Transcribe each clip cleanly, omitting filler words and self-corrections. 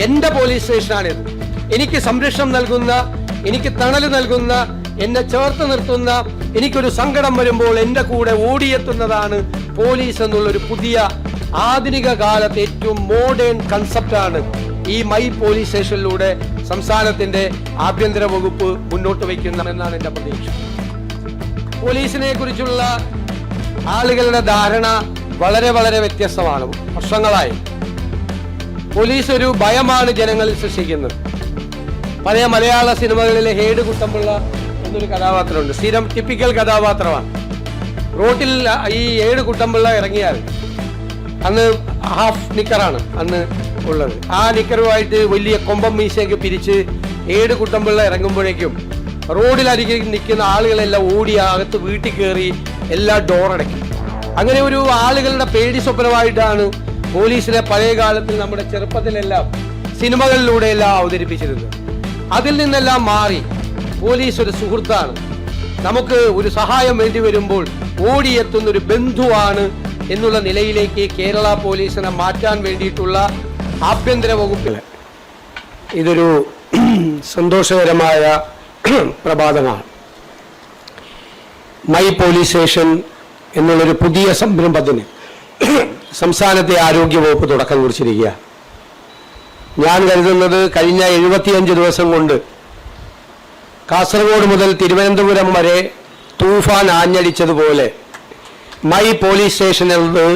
എൻ്റെ പോലീസ് സ്റ്റേഷനാണിത്. എനിക്ക് സംരക്ഷണം നൽകുന്ന, എനിക്ക് തണൽ നൽകുന്ന, എന്നെ ചേർത്ത് നിർത്തുന്ന, എനിക്കൊരു സങ്കടം വരുമ്പോൾ എൻ്റെ കൂടെ ഓടിയെത്തുന്നതാണ് പോലീസ് എന്നുള്ളൊരു പുതിയ ആധുനിക കാലത്ത് ഏറ്റവും മോഡേൺ കൺസെപ്റ്റാണ് ഈ മൈ പോലീസ് സ്റ്റേഷനിലൂടെ സംസ്ഥാനത്തിന്റെ ആഭ്യന്തര വകുപ്പ് മുന്നോട്ട് വയ്ക്കുന്നതെന്നാണ് എൻ്റെ പ്രതീക്ഷ. പോലീസിനെ കുറിച്ചുള്ള ആളുകളുടെ ധാരണ വളരെ വളരെ വ്യത്യസ്തമാണ്. വർഷങ്ങളായി പോലീസ് ഒരു ഭയമാണ് ജനങ്ങളിൽ സൃഷ്ടിക്കുന്നത്. പഴയ മലയാള സിനിമകളിലെ ഹേഡ് കുട്ടമ്പിള്ള എന്നൊരു കഥാപാത്രമുണ്ട്. സ്ഥിരം ടിപ്പിക്കൽ കഥാപാത്രമാണ്. റോട്ടിൽ ഈ ഏട് കുട്ടമ്പിള്ള ഇറങ്ങിയാൽ അന്ന് ഹാഫ് നിക്കറാണ് അന്ന് ഉള്ളത്. ആ നിക്കറുമായിട്ട് വലിയ കൊമ്പം മീശയൊക്കെ പിരിച്ച് ഏട് കുട്ടമ്പിള്ള ഇറങ്ങുമ്പോഴേക്കും റോഡിലരികിൽ നിൽക്കുന്ന ആളുകളെല്ലാം ഓടി അകത്ത് വീട്ടിൽ കയറി എല്ലാ ഡോറടയ്ക്കും. അങ്ങനെ ഒരു ആളുകളുടെ പേടി സ്വപ്നമായിട്ടാണ് പോലീസിനെ പഴയ കാലത്തിൽ നമ്മുടെ ചെറുപ്പത്തിലെല്ലാം സിനിമകളിലൂടെയെല്ലാം അവതരിപ്പിച്ചിരുന്നത്. അതിൽ നിന്നെല്ലാം മാറി പോലീസ് ഒരു സുഹൃത്താണ്. നമുക്ക് ഒരു സഹായം വേണ്ടി വരുമ്പോൾ ഓടിയെത്തുന്ന ഒരു ബന്ധുവാണ് എന്നുള്ള നിലയിലേക്ക് കേരള പോലീസിനെ മാറ്റാൻ വേണ്ടിയിട്ടുള്ള ആഭ്യന്തര വകുപ്പിൽ ഇതൊരു സന്തോഷകരമായ പ്രഭാതമാണ്. മൈ പോലീസ് സ്റ്റേഷൻ എന്നുള്ളൊരു പുതിയ സംരംഭത്തിന് സംസ്ഥാനത്തെ ആരോഗ്യവകുപ്പ് തുടക്കം കുറിച്ചിരിക്കുക. ഞാൻ കരുതുന്നത് കഴിഞ്ഞ 75 ദിവസം കൊണ്ട് കാസർഗോഡ് മുതൽ തിരുവനന്തപുരം വരെ തൂഫാൻ ആഞ്ഞടിച്ചതുപോലെ മൈ പോലീസ് സ്റ്റേഷൻ എന്നത്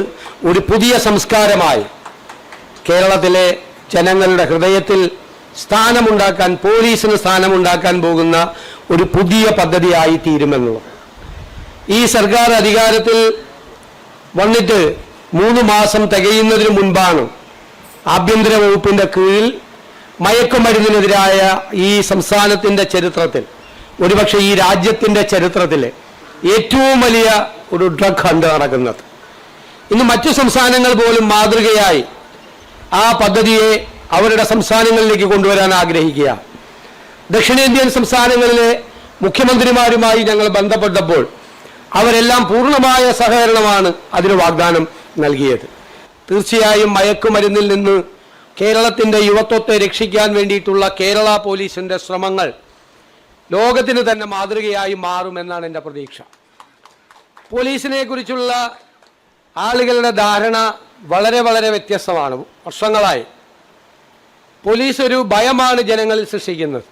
ഒരു പുതിയ സംസ്കാരമായി കേരളത്തിലെ ജനങ്ങളുടെ ഹൃദയത്തിൽ സ്ഥാനമുണ്ടാക്കാൻ, പോലീസിന് സ്ഥാനമുണ്ടാക്കാൻ പോകുന്ന ഒരു പുതിയ പദ്ധതിയായി തീരുമെന്നുള്ളത്. ഈ സർക്കാർ അധികാരത്തിൽ വന്നിട്ട് 3 മാസം തികയുന്നതിന് മുൻപാണ് ആഭ്യന്തര വകുപ്പിന്റെ കീഴിൽ മയക്കുമരുന്നിനെതിരായ ഈ സംസ്ഥാനത്തിന്റെ ചരിത്രത്തിൽ, ഒരുപക്ഷെ ഈ രാജ്യത്തിന്റെ ചരിത്രത്തിലെ ഏറ്റവും വലിയ ഒരു ഡ്രഗ് ഹണ്ട് നടക്കുന്നത്. ഇന്ന് മറ്റു സംസ്ഥാനങ്ങൾ പോലും മാതൃകയായി ആ പദ്ധതിയെ അവരുടെ സംസ്ഥാനങ്ങളിലേക്ക് കൊണ്ടുവരാൻ ആഗ്രഹിക്കുക. ദക്ഷിണേന്ത്യൻ സംസ്ഥാനങ്ങളിലെ മുഖ്യമന്ത്രിമാരുമായി ഞങ്ങൾ ബന്ധപ്പെട്ടപ്പോൾ അവരെല്ലാം പൂർണ്ണമായ സഹകരണമാണ് അതിന് വാഗ്ദാനം നൽകിയത്. തീർച്ചയായും മയക്കുമരുന്നിൽ നിന്ന് കേരളത്തിൻ്റെ യുവത്വത്തെ രക്ഷിക്കാൻ വേണ്ടിയിട്ടുള്ള കേരള പോലീസിൻ്റെ ശ്രമങ്ങൾ ലോകത്തിന് തന്നെ മാതൃകയായി മാറുമെന്നാണ് എൻ്റെ പ്രതീക്ഷ. പോലീസിനെ കുറിച്ചുള്ള ആളുകളുടെ ധാരണ വളരെ വളരെ വ്യത്യസ്തമാണ്. വർഷങ്ങളായി പോലീസ് ഒരു ഭയമാണ് ജനങ്ങളിൽ സൃഷ്ടിക്കുന്നത്.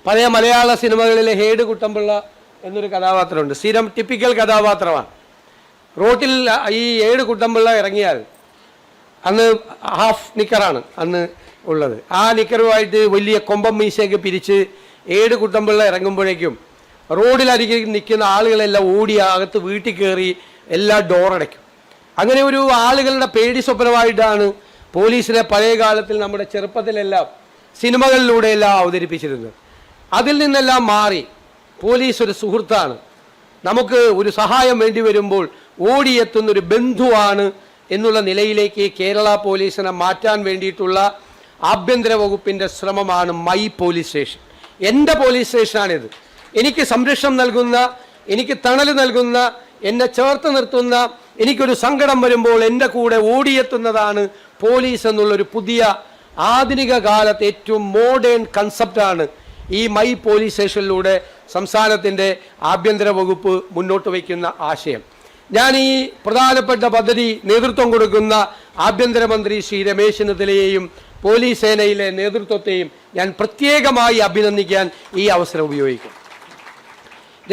പഴയ മലയാള സിനിമകളിലെ ഹേഡ് കുട്ടമ്പിള്ള എന്നൊരു കഥാപാത്രമുണ്ട്. സ്ഥിരം ടിപ്പിക്കൽ കഥാപാത്രമാണ്. റോട്ടിൽ ഈ ഏട് കുട്ടമ്പിള്ള ഇറങ്ങിയാൽ അന്ന് ഹാഫ് നിക്കറാണ് അന്ന് ഉള്ളത്. ആ നിക്കറുമായിട്ട് വലിയ കൊമ്പം മീശയൊക്കെ പിരിച്ച് ഏട് കുട്ടമ്പിള്ള ഇറങ്ങുമ്പോഴേക്കും റോഡിലരികിൽ നിൽക്കുന്ന ആളുകളെല്ലാം ഓടി അകത്ത് വീട്ടിൽ കയറി എല്ലാ ഡോറടയ്ക്കും. അങ്ങനെ ഒരു ആളുകളുടെ പേടി സ്വപ്നമായിട്ടാണ് പോലീസിനെ പഴയ കാലത്തിൽ നമ്മുടെ ചെറുപ്പത്തിലെല്ലാം സിനിമകളിലൂടെയെല്ലാം അവതരിപ്പിച്ചിരുന്നത്. അതിൽ നിന്നെല്ലാം മാറി പോലീസ് ഒരു സുഹൃത്താണ്. നമുക്ക് ഒരു സഹായം വേണ്ടി വരുമ്പോൾ ഓടിയെത്തുന്നൊരു ബന്ധുവാണ് എന്നുള്ള നിലയിലേക്ക് കേരള പോലീസിനെ മാറ്റാൻ വേണ്ടിയിട്ടുള്ള ആഭ്യന്തര വകുപ്പിൻ്റെ ശ്രമമാണ് മൈ പോലീസ് സ്റ്റേഷൻ. എൻ്റെ പോലീസ് സ്റ്റേഷനാണിത്. എനിക്ക് സംരക്ഷണം നൽകുന്ന, എനിക്ക് തണൽ നൽകുന്ന, എന്നെ ചേർത്ത് നിർത്തുന്ന, എനിക്കൊരു സങ്കടം വരുമ്പോൾ എൻ്റെ കൂടെ ഓടിയെത്തുന്നതാണ് പോലീസ് എന്നുള്ളൊരു പുതിയ ആധുനിക കാലത്ത് ഏറ്റവും മോഡേൺ കൺസെപ്റ്റാണ് ഈ മൈ പോലീസ് സ്റ്റേഷനിലൂടെ സംസ്ഥാനത്തിൻ്റെ ആഭ്യന്തര വകുപ്പ് മുന്നോട്ട് വയ്ക്കുന്ന ആശയം. ഞാൻ ഈ പ്രധാനപ്പെട്ട പദ്ധതി നേതൃത്വം കൊടുക്കുന്ന ആഭ്യന്തരമന്ത്രി ശ്രീ രമേശ് ചെന്നിത്തലയെയും പോലീസ് സേനയിലെ നേതൃത്വത്തെയും ഞാൻ പ്രത്യേകമായി അഭിനന്ദിക്കാൻ ഈ അവസരം ഉപയോഗിക്കും.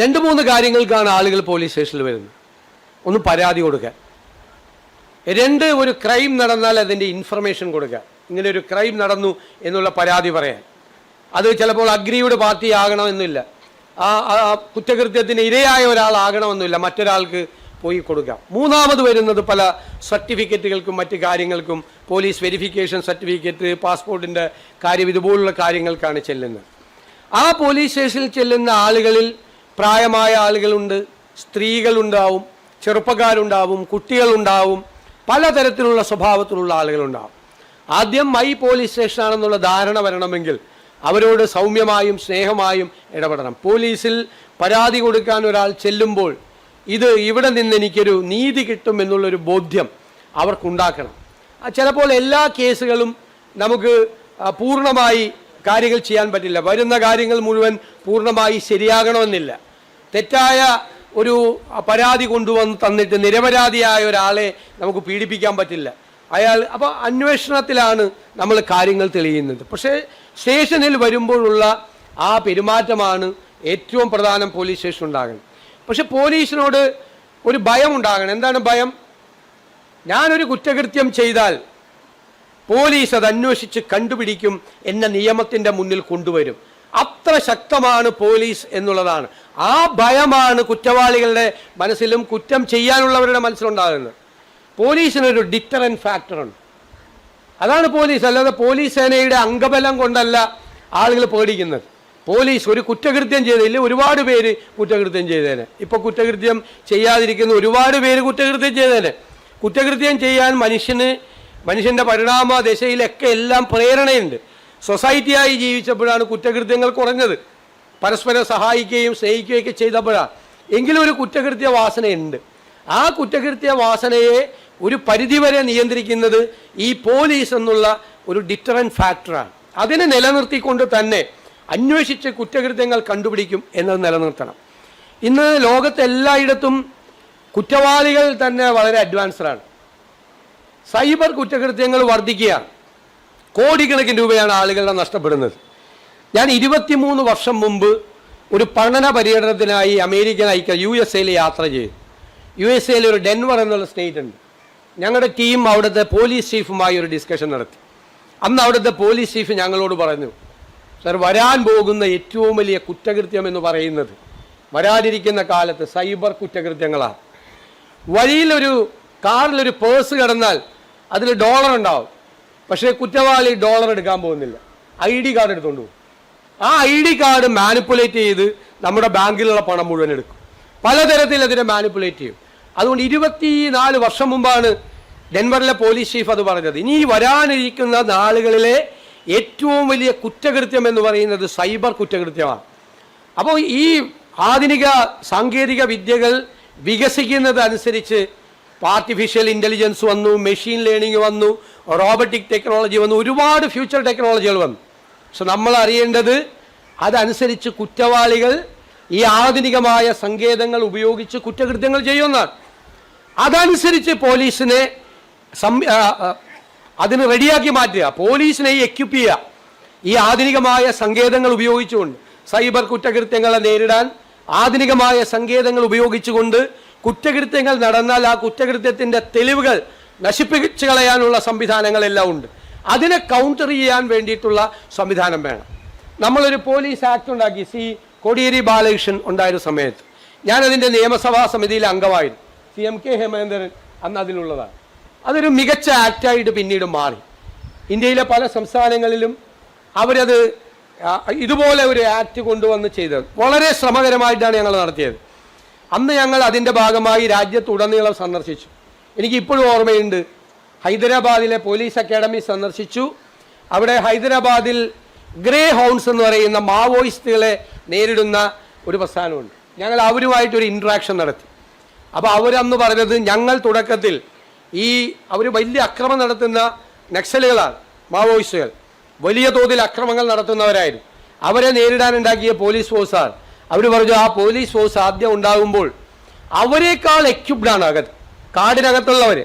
2-3 കാര്യങ്ങൾക്കാണ് ആളുകൾ പോലീസ് സ്റ്റേഷനിൽ വരുന്നത്. ഒന്ന്, പരാതി കൊടുക്കാൻ. 2, ഒരു ക്രൈം നടന്നാൽ അതിൻ്റെ ഇൻഫർമേഷൻ കൊടുക്കുക. ഇങ്ങനെ ഒരു ക്രൈം നടന്നു എന്നുള്ള പരാതി പറയാൻ. അത് ചിലപ്പോൾ അഗ്രീഡ് പാർട്ടി ആകണമെന്നില്ല, ആ കുറ്റകൃത്യത്തിന് ഇരയായ ഒരാളാകണമെന്നില്ല, മറ്റൊരാൾക്ക് പോയി കൊടുക്കാം. 3-മത് വരുന്നത് പല സർട്ടിഫിക്കറ്റുകൾക്കും മറ്റ് കാര്യങ്ങൾക്കും, പോലീസ് വെരിഫിക്കേഷൻ സർട്ടിഫിക്കറ്റ്, പാസ്പോർട്ടിൻ്റെ കാര്യം, ഇതുപോലുള്ള കാര്യങ്ങൾക്കാണ് ചെല്ലുന്നത്. ആ പോലീസ് സ്റ്റേഷനിൽ ചെല്ലുന്ന ആളുകളിൽ പ്രായമായ ആളുകളുണ്ട്, സ്ത്രീകളുണ്ടാവും, ചെറുപ്പക്കാരുണ്ടാവും, കുട്ടികളുണ്ടാവും, പലതരത്തിലുള്ള സ്വഭാവത്തിലുള്ള ആളുകളുണ്ടാവും. ആദ്യം മൈ പോലീസ് സ്റ്റേഷനാണെന്നുള്ള ധാരണ വരണമെങ്കിൽ അവരോട് സൗമ്യമായും സ്നേഹമായും ഇടപെടണം. പോലീസിൽ പരാതി കൊടുക്കാൻ ഒരാൾ ചെല്ലുമ്പോൾ ഇവിടെ നിന്ന് എനിക്കൊരു നീതി കിട്ടും എന്നുള്ളൊരു ബോധ്യം അവർക്കുണ്ടാക്കണം. ചിലപ്പോൾ എല്ലാ കേസുകളും നമുക്ക് പൂർണ്ണമായി കാര്യങ്ങൾ ചെയ്യാൻ പറ്റില്ല. വരുന്ന കാര്യങ്ങൾ മുഴുവൻ പൂർണ്ണമായി ശരിയാകണമെന്നില്ല. തെറ്റായ ഒരു പരാതി കൊണ്ടുവന്ന് തന്നിട്ട് നിരപരാധിയായ ഒരാളെ നമുക്ക് പീഡിപ്പിക്കാൻ പറ്റില്ല. അപ്പോൾ അന്വേഷണത്തിലാണ് നമ്മൾ കാര്യങ്ങൾ തെളിയുന്നത്. പക്ഷേ സ്റ്റേഷനിൽ വരുമ്പോഴുള്ള ആ പെരുമാറ്റമാണ് ഏറ്റവും പ്രധാനം പോലീസ് സ്റ്റേഷൻ ഉണ്ടാകണം. പക്ഷെ പോലീസിനോട് ഒരു ഭയം ഉണ്ടാകണം. എന്താണ് ഭയം? ഞാനൊരു കുറ്റകൃത്യം ചെയ്താൽ പോലീസ് അത് അന്വേഷിച്ച് കണ്ടുപിടിക്കും, എന്നെ നിയമത്തിൻ്റെ മുന്നിൽ കൊണ്ടുവരും. അത്ര ശക്തമാണ് പോലീസ് എന്നുള്ളതാണ്. ആ ഭയമാണ് കുറ്റവാളികളുടെ മനസ്സിലും കുറ്റം ചെയ്യാനുള്ളവരുടെ മനസ്സിലുണ്ടാകുന്നത്. പോലീസിനൊരു ഡിറ്ററൻറ്റ് ഫാക്ടറുണ്ട്. അതാണ് പോലീസ്. അല്ലാതെ പോലീസ് സേനയുടെ അംഗബലം കൊണ്ടല്ല ആളുകൾ പേടിക്കുന്നത്. പോലീസ് ഒരു കുറ്റകൃത്യം ചെയ്തില്ല, ഒരുപാട് പേര് കുറ്റകൃത്യം ചെയ്തേനെ. ഇപ്പോൾ കുറ്റകൃത്യം ചെയ്യാതിരിക്കുന്ന ഒരുപാട് പേര് കുറ്റകൃത്യം ചെയ്തേനെ. കുറ്റകൃത്യം ചെയ്യാൻ മനുഷ്യൻ്റെ പരിണാമ ദശയിലൊക്കെ എല്ലാം പ്രേരണയുണ്ട്. സൊസൈറ്റിയായി ജീവിച്ചപ്പോഴാണ് കുറ്റകൃത്യങ്ങൾ കുറഞ്ഞത്. പരസ്പരം സഹായിക്കുകയും സ്നേഹിക്കുകയൊക്കെ ചെയ്തപ്പോഴാണ്. എങ്കിലും ഒരു കുറ്റകൃത്യ വാസനയുണ്ട്. ആ കുറ്റകൃത്യ വാസനയെ ഒരു പരിധിവരെ നിയന്ത്രിക്കുന്നത് ഈ പോലീസ് എന്നുള്ള ഒരു ഡിറ്ററൻറ്റ് ഫാക്ടറാണ്. അതിനെ നിലനിർത്തിക്കൊണ്ട് തന്നെ അന്വേഷിച്ച് കുറ്റകൃത്യങ്ങൾ കണ്ടുപിടിക്കും എന്നത് നിലനിർത്തണം. ഇന്ന് ലോകത്തെല്ലായിടത്തും കുറ്റവാളികൾ തന്നെ വളരെ അഡ്വാൻസ്ഡാണ്. സൈബർ കുറ്റകൃത്യങ്ങൾ വർദ്ധിക്കുകയാണ്. കോടിക്കണക്കിന് രൂപയാണ് ആളുകളുടെ നഷ്ടപ്പെടുന്നത്. ഞാൻ 23 വർഷം മുമ്പ് ഒരു പഠന പര്യടനത്തിനായി അമേരിക്കൻ USA യാത്ര ചെയ്തു. USA ഒരു ഡെൻവർ എന്നുള്ള സ്റ്റേറ്റ് ഉണ്ട്. ഞങ്ങളുടെ ടീം അവിടുത്തെ പോലീസ് ചീഫുമായി ഒരു ഡിസ്കഷൻ നടത്തി. അന്ന് അവിടുത്തെ പോലീസ് ചീഫ് ഞങ്ങളോട് പറഞ്ഞു, സർ, വരാൻ പോകുന്ന ഏറ്റവും വലിയ കുറ്റകൃത്യം എന്ന് പറയുന്നത് വരാതിരിക്കുന്ന കാലത്ത് സൈബർ കുറ്റകൃത്യങ്ങളാണ്. വഴിയിലൊരു കാറിലൊരു പേഴ്സ് കിടന്നാൽ അതിൽ ഡോളർ ഉണ്ടാവും. പക്ഷേ കുറ്റവാളി ഡോളർ എടുക്കാൻ പോകുന്നില്ല, ID കാർഡ് എടുത്തുകൊണ്ട് പോകും. ആ ID കാർഡ് മാനിപ്പുലേറ്റ് ചെയ്ത് നമ്മുടെ ബാങ്കിലുള്ള പണം മുഴുവൻ എടുക്കും. പലതരത്തിൽ അതിനെ മാനിപ്പുലേറ്റ് ചെയ്യും. അതുകൊണ്ട് 24 വർഷം മുമ്പാണ് ഡെൻവറിലെ പോലീസ് ചീഫ് അത് പറഞ്ഞത്. ഇനി വരാനിരിക്കുന്ന നാളുകളിലെ ഏറ്റവും വലിയ കുറ്റകൃത്യം എന്ന് പറയുന്നത് സൈബർ കുറ്റകൃത്യമാണ്. അപ്പോൾ ഈ ആധുനിക സാങ്കേതിക വിദ്യകൾ വികസിക്കുന്നത് അനുസരിച്ച് ആർട്ടിഫിഷ്യൽ ഇൻ്റലിജൻസ് വന്നു, മെഷീൻ ലേണിംഗ് വന്നു, റോബോട്ടിക് ടെക്നോളജി വന്നു, ഒരുപാട് ഫ്യൂച്ചർ ടെക്നോളജികൾ വന്നു. പക്ഷെ നമ്മൾ അറിയേണ്ടത് അതനുസരിച്ച് കുറ്റവാളികൾ ഈ ആധുനികമായ സങ്കേതങ്ങൾ ഉപയോഗിച്ച് കുറ്റകൃത്യങ്ങൾ ചെയ്യുന്നതാണ്. അതനുസരിച്ച് പോലീസിനെ അതിന് റെഡിയാക്കി മാറ്റുക, പോലീസിനെ എക്യുപ്പ് ചെയ്യുക. ഈ ആധുനികമായ സങ്കേതങ്ങൾ ഉപയോഗിച്ചുകൊണ്ട് സൈബർ കുറ്റകൃത്യങ്ങളെ നേരിടാൻ ആധുനികമായ സങ്കേതങ്ങൾ ഉപയോഗിച്ചുകൊണ്ട് കുറ്റകൃത്യങ്ങൾ നടന്നാൽ ആ കുറ്റകൃത്യത്തിൻ്റെ തെളിവുകൾ നശിപ്പിച്ചു കളയാനുള്ള സംവിധാനങ്ങളെല്ലാം ഉണ്ട്. അതിനെ കൗണ്ടർ ചെയ്യാൻ വേണ്ടിയിട്ടുള്ള സംവിധാനം വേണം. നമ്മളൊരു പോലീസ് ആക്ട് ഉണ്ടാക്കി. കോടിയേരി ബാലകൃഷ്ണൻ ഉണ്ടായൊരു സമയത്ത് ഞാനതിൻ്റെ നിയമസഭാ സമിതിയിലെ അംഗമായിരുന്നു. CMK ഹേമേന്ദ്രൻ അന്ന് അതിലുള്ളതാണ്. അതൊരു മികച്ച ആക്റ്റായിട്ട് പിന്നീട് മാറി. ഇന്ത്യയിലെ പല സംസ്ഥാനങ്ങളിലും അവരത് ഇതുപോലെ ഒരു ആക്ട് കൊണ്ടുവന്ന് ചെയ്തത് വളരെ ശ്രമകരമായിട്ടാണ് ഞങ്ങൾ നടത്തിയത്. അന്ന് ഞങ്ങൾ അതിൻ്റെ ഭാഗമായി രാജ്യത്തുടനീളം സന്ദർശിച്ചു. എനിക്കിപ്പോഴും ഓർമ്മയുണ്ട്, ഹൈദരാബാദിലെ പോലീസ് അക്കാഡമി സന്ദർശിച്ചു. അവിടെ ഹൈദരാബാദിൽ ഗ്രേ ഹൗൺസ് എന്ന് പറയുന്ന മാവോയിസ്റ്റുകളെ നേരിടുന്ന ഒരു പ്രസ്ഥാനമുണ്ട്. ഞങ്ങൾ അവരുമായിട്ടൊരു ഇൻട്രാക്ഷൻ നടത്തി. അപ്പോൾ അവരന്ന് പറഞ്ഞത്, ഞങ്ങൾ തുടക്കത്തിൽ അവർ വലിയ അക്രമം നടത്തുന്ന നക്സലുകളാണ്, മാവോയിസ്റ്റുകൾ വലിയ തോതിൽ അക്രമങ്ങൾ നടത്തുന്നവരായിരുന്നു. അവരെ നേരിടാനുണ്ടാക്കിയ പോലീസ് ഫോഴ്സാണ്. അവർ പറഞ്ഞു, ആ പോലീസ് ഫോഴ്സ് ആദ്യം ഉണ്ടാകുമ്പോൾ അവരെക്കാൾ എക്യുപ്ഡാണ് കാടിനകത്തുള്ളവർ.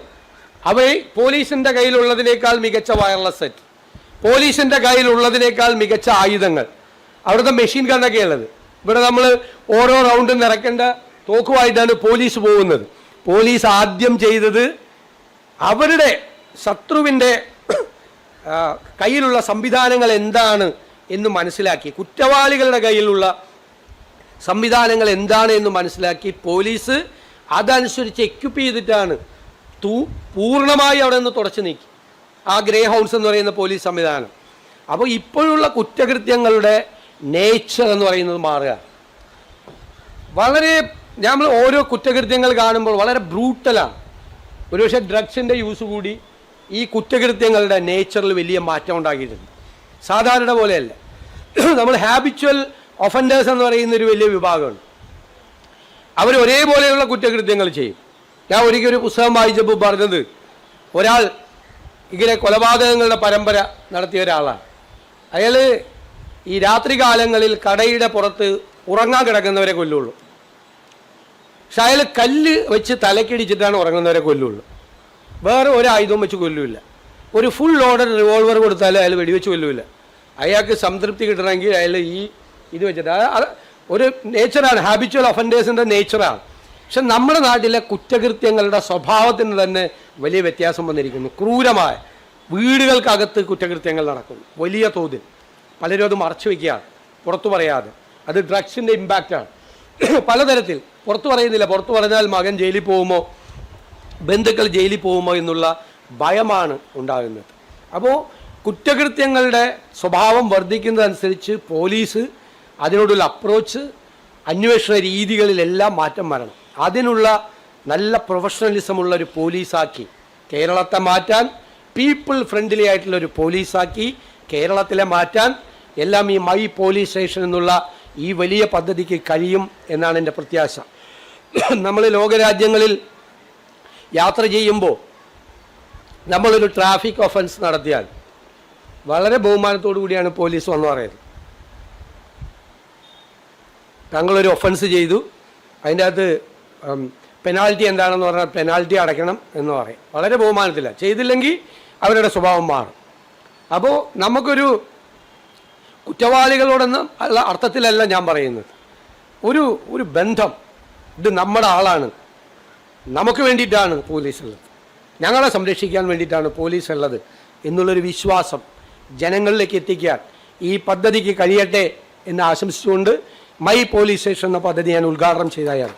പോലീസിൻ്റെ കയ്യിലുള്ളതിനേക്കാൾ മികച്ച വയർലെസ് സെറ്റ്, പോലീസിൻ്റെ കയ്യിലുള്ളതിനേക്കാൾ മികച്ച ആയുധങ്ങൾ, അവിടുത്തെ മെഷീൻ ഗണ്ണൊക്കെ ഉള്ളത്. ഇവിടെ നമ്മൾ ഓരോ റൗണ്ടും നിറക്കേണ്ട തോക്കുമായിട്ടാണ് പോലീസ് പോകുന്നത്. പോലീസ് ആദ്യം ചെയ്തത് അവരുടെ ശത്രുവിൻ്റെ കയ്യിലുള്ള സംവിധാനങ്ങൾ എന്താണ് എന്ന് മനസ്സിലാക്കി, കുറ്റവാളികളുടെ കയ്യിലുള്ള സംവിധാനങ്ങൾ എന്താണ് എന്ന് മനസ്സിലാക്കി പോലീസ് അതനുസരിച്ച് എക്യുപ്പ് ചെയ്തിട്ടാണ് പൂർണ്ണമായി അവിടെ നിന്ന് തുടച്ചു നീക്കി ആ ഗ്രേ ഹൗൺസ് എന്ന് പറയുന്ന പോലീസ് സംവിധാനം. അപ്പോൾ ഇപ്പോഴുള്ള കുറ്റകൃത്യങ്ങളുടെ നേച്ചർ എന്ന് പറയുന്നത് മാറുക. വളരെ നമ്മൾ ഓരോ കുറ്റകൃത്യങ്ങൾ കാണുമ്പോൾ വളരെ ബ്രൂട്ടലാണ്. ഒരുപക്ഷെ ഡ്രഗ്സിൻ്റെ യൂസ് കൂടി ഈ കുറ്റകൃത്യങ്ങളുടെ നേച്ചറിൽ വലിയ മാറ്റം ഉണ്ടാക്കിയിട്ടുണ്ട്. സാധാരണ പോലെയല്ല. നമ്മൾ ഹാബിച്വൽ ഒഫൻഡേഴ്സ് എന്ന് പറയുന്നൊരു വലിയ വിഭാഗമുണ്ട്. അവർ ഒരേപോലെയുള്ള കുറ്റകൃത്യങ്ങൾ ചെയ്യും. ഞാൻ ഒരിക്കൽ ഒരു പുസ്തകം വായിച്ചപ്പോൾ പറഞ്ഞത്, ഒരാൾ ഇങ്ങനെ കൊലപാതകങ്ങളുടെ പരമ്പര നടത്തിയ ഒരാളാണ്. അയാൾ ഈ രാത്രികാലങ്ങളിൽ കടയുടെ പുറത്ത് ഉറങ്ങാൻ കിടക്കുന്നവരെ കൊല്ലുള്ളൂ. പക്ഷെ അയാൾ കല്ല് വെച്ച് തലക്കിടിച്ചിട്ടാണ് ഉറങ്ങുന്നവരെ കൊല്ലുള്ളൂ. വേറെ ഒരു ആയുധവും വെച്ച് കൊല്ലില്ല. ഒരു ഫുൾ ലോഡഡ് റിവോൾവർ കൊടുത്താലും അയാൾ വെടിവെച്ച് കൊല്ലില്ല. അയാൾക്ക് സംതൃപ്തി കിട്ടണമെങ്കിൽ അയാൾ ഇത് വെച്ചിട്ട് ഒരു നേച്ചറാണ്, ഹാബിച്വൽ ഒഫൻഡേഴ്സിൻ്റെ നേച്ചറാണ്. പക്ഷെ നമ്മുടെ നാട്ടിലെ കുറ്റകൃത്യങ്ങളുടെ സ്വഭാവത്തിന് തന്നെ വലിയ വ്യത്യാസം വന്നിരിക്കുന്നു. ക്രൂരമായ വീടുകൾക്കകത്ത് കുറ്റകൃത്യങ്ങൾ നടക്കുന്നു വലിയ തോതിൽ. പലരും അത് മറച്ചു വയ്ക്കുകയാണ്, പുറത്തു പറയാതെ. അത് ഡ്രഗ്സിൻ്റെ ഇമ്പാക്റ്റാണ്. പലതരത്തിൽ പുറത്തു പറയുന്നില്ല. പുറത്തു പറഞ്ഞാൽ മകൻ ജയിലിൽ പോകുമോ, ബന്ധുക്കൾ ജയിലിൽ പോകുമോ എന്നുള്ള ഭയമാണ് ഉണ്ടാകുന്നത്. അപ്പോൾ കുറ്റകൃത്യങ്ങളുടെ സ്വഭാവം വർദ്ധിക്കുന്നതനുസരിച്ച് പോലീസ് അതിനോടുള്ള അപ്രോച്ച്, അന്വേഷണ രീതികളിലെല്ലാം മാറ്റം വരണം. അതിനുള്ള നല്ല പ്രൊഫഷണലിസമുള്ള ഒരു പോലീസാക്കി കേരളത്തെ മാറ്റാൻ, പീപ്പിൾ ഫ്രണ്ട്ലി ആയിട്ടുള്ള ഒരു പോലീസാക്കി കേരളത്തിലെ മാറ്റാൻ എല്ലാം ഈ മൈ പോലീസ് സ്റ്റേഷൻ എന്നുള്ള ഈ വലിയ പദ്ധതിക്ക് കഴിയും എന്നാണ് എൻ്റെ പ്രത്യാശ. നമ്മൾ ലോകരാജ്യങ്ങളിൽ യാത്ര ചെയ്യുമ്പോൾ നമ്മളൊരു ട്രാഫിക് ഒഫൻസ് നടത്തിയാൽ വളരെ ബഹുമാനത്തോടു കൂടിയാണ് പോലീസ് വന്നു പറയുന്നത്. താങ്കളൊരു ഒഫൻസ് ചെയ്തു, അതിൻ്റെ അകത്ത് പെനാൽറ്റി എന്താണെന്ന് പറഞ്ഞാൽ പെനാൽറ്റി അടയ്ക്കണം എന്ന് പറയും. വളരെ ബഹുമാനത്തില്ല. ചെയ്തില്ലെങ്കിൽ അവരുടെ സ്വഭാവം മാറും. അപ്പോൾ നമുക്കൊരു കുറ്റവാളികളോടൊന്നും ഉള്ള അർത്ഥത്തിലല്ല ഞാൻ പറയുന്നത്. ഒരു ബന്ധം, ഇത് നമ്മുടെ ആളാണ്, നമുക്ക് വേണ്ടിയിട്ടാണ് പോലീസ് ഉള്ളത്, ഞങ്ങളെ സംരക്ഷിക്കാൻ വേണ്ടിയിട്ടാണ് പോലീസ് ഉള്ളത് എന്നുള്ളൊരു വിശ്വാസം ജനങ്ങളിലേക്ക് എത്തിക്കാൻ ഈ പദ്ധതിക്ക് കഴിയട്ടെ എന്ന് ആശംസിച്ചുകൊണ്ട് മൈ പോലീസ് സ്റ്റേഷൻ എന്ന പദ്ധതി ഞാൻ ഉദ്ഘാടനം ചെയ്തതാണ്.